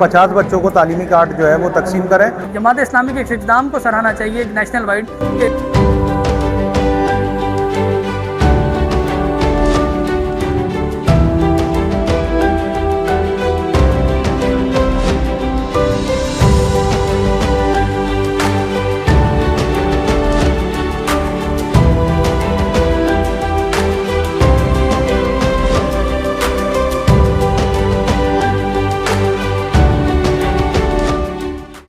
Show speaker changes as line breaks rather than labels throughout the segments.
50 بچوں کو تعلیمی کارڈ جو ہے وہ تقسیم کریں۔
جماعت اسلامی کے اس اقدام کو سراہنا چاہیے نیشنل وائڈ۔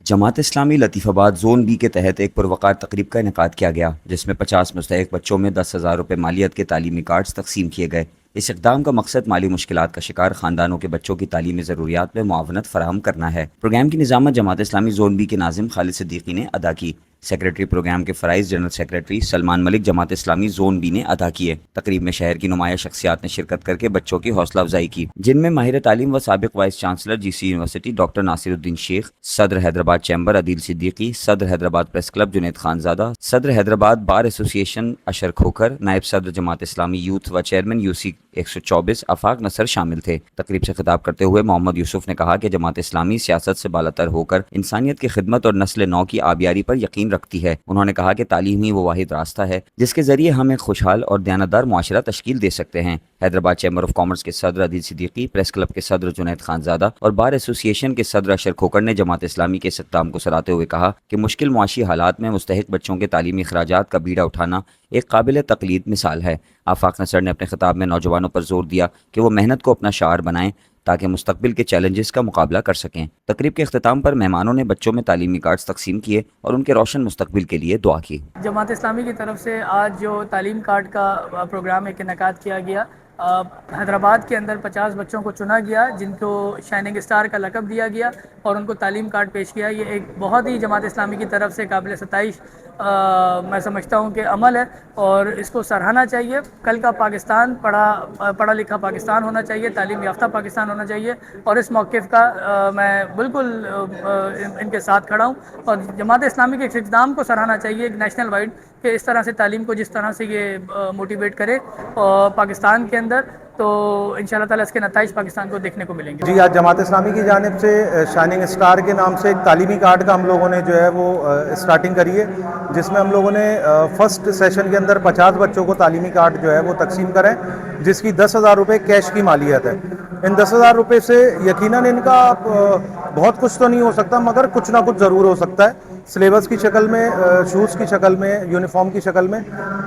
جماعت اسلامی لطیف آباد زون بی کے تحت ایک پروقار تقریب کا انعقاد کیا گیا، جس میں 50 مستحق بچوں میں 10,000 روپے مالیت کے تعلیمی کارڈز تقسیم کیے گئے۔ اس اقدام کا مقصد مالی مشکلات کا شکار خاندانوں کے بچوں کی تعلیمی ضروریات میں معاونت فراہم کرنا ہے۔ پروگرام کی نظامت جماعت اسلامی زون بی کے ناظم خالد صدیقی نے ادا کی۔ سیکریٹری پروگرام کے فرائض general secretary Salman Malik Jamaat Islami zone be نے ادا کیے۔ تقریب میں شہر کی نمایاں شخصیات نے شرکت کر کے بچوں کی حوصلہ افزائی کی، جن میں ماہر تعلیم و سابق وائس چانسلر جی سی یونیورسٹی ڈاکٹر ناصر الدین شیخ، صدر حیدرآباد چیمبر عدیل صدیقی، صدر حیدرآباد پریس کلب جنید خان زادہ، صدر حیدرآباد بار ایسوسی ایشن اشر کھوکھر، نائب صدر جماعت اسلامی یوتھ و چیئرمین یوسی 124 آفاق نصر شامل تھے۔ تقریب سے خطاب کرتے ہوئے محمد یوسف نے کہا کہ جماعت اسلامی سیاست سے بالاتر ہو کر انسانیت کی خدمت اور نسل نو کی آبیاری پر یقین رکھتی ہے۔ انہوں نے کہا کہ تعلیم ہی وہ واحد راستہ ہے جس کے ذریعے ہم ایک خوشحال اور دیانتدار معاشرہ تشکیل دے سکتے ہیں۔ حیدرآباد چیمبر آف کامرس کے صدر عدیل صدیقی، پریس کلب کے صدر جنید خان زادہ اور بار ایسوسی ایشن کے صدر اشر کھوکھر نے جماعت اسلامی کے اس اقدام کو سراہتے ہوئے کہا کہ مشکل معاشی حالات میں مستحق بچوں کے تعلیمی اخراجات کا بیڑا اٹھانا ایک قابل تقلید مثال ہے۔ آفاق نصر نے اپنے خطاب میں نوجوانوں پر زور دیا کہ وہ محنت کو اپنا شعار بنائیں تاکہ مستقبل کے چیلنجز کا مقابلہ کر سکیں۔ تقریب کے اختتام پر مہمانوں نے بچوں میں تعلیمی کارڈز تقسیم کیے اور ان کے روشن مستقبل کے لیے دعا کی۔
جماعت اسلامی کی طرف سے آج جو تعلیم کارڈ کا پروگرام ایک انعقاد کیا گیا، حیدرآباد کے اندر 50 بچوں کو چنا گیا جن کو شائننگ اسٹار کا لقب دیا گیا اور ان کو تعلیم کارڈ پیش کیا۔ یہ ایک بہت ہی جماعت اسلامی کی طرف سے قابل ستائش میں سمجھتا ہوں کہ عمل ہے اور اس کو سراہنا چاہیے۔ کل کا پاکستان پڑھا لکھا پاکستان ہونا چاہیے، تعلیم یافتہ پاکستان ہونا چاہیے، اور اس موقف کا میں بالکل ان کے ساتھ کھڑا ہوں اور جماعت اسلامی کے اس اقدام کو سراہنا چاہیے نیشنل وائڈ کہ اس طرح سے تعلیم کو جس طرح سے یہ موٹیویٹ کرے پاکستان کے اندر، تو انشاءاللہ تعالیٰ اس کے نتائج پاکستان کو دیکھنے کو ملیں گے۔
جی، آج جماعت اسلامی کی جانب سے شائننگ اسٹار کے نام سے ایک تعلیمی کارڈ کا ہم لوگوں نے جو ہے وہ اسٹارٹنگ کری ہے، جس میں ہم لوگوں نے فرسٹ سیشن کے اندر 50 بچوں کو تعلیمی کارڈ جو ہے وہ تقسیم کریں، جس کی 10,000 روپے کیش کی مالیت ہے۔ ان 10,000 روپے سے یقیناً ان کا بہت کچھ تو نہیں ہو سکتا، مگر کچھ نہ کچھ ضرور ہو سکتا ہے، سلیبس کی شکل میں، شوز کی شکل میں، یونیفارم کی شکل میں۔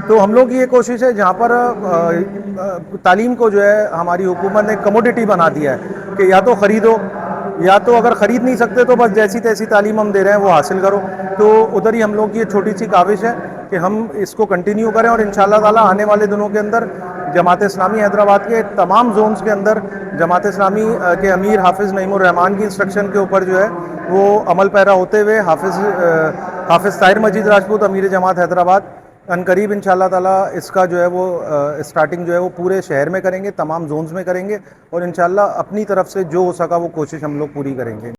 تو ہم لوگ کی یہ کوشش ہے جہاں پر تعلیم کو جو ہے ہماری حکومت نے کموڈٹی بنا دیا ہے کہ یا تو خریدو، یا تو اگر خرید نہیں سکتے تو بس جیسی تیسی تعلیم ہم دے رہے ہیں وہ حاصل کرو۔ تو ادھر ہی ہم لوگ کی یہ چھوٹی سی کاوش ہے کہ ہم اس کو کنٹینیو کریں اور انشاءاللہ تعالی آنے والے دنوں کے اندر جماعت اسلامی حیدرآباد کے تمام زونز کے اندر جماعت اسلامی کے امیر حافظ نعیم الرحمان کی انسٹرکشن کے اوپر جو ہے وہ عمل پیرا ہوتے ہوئے حافظ طاہر مجید راجپوت امیر جماعت حیدرآباد ان قریب انشاءاللہ تعالی اس کا جو ہے وہ اسٹارٹنگ جو ہے وہ پورے شہر میں کریں گے، تمام زونز میں کریں گے، اور انشاءاللہ اپنی طرف سے جو ہو سکا وہ کوشش ہم لوگ پوری کریں گے۔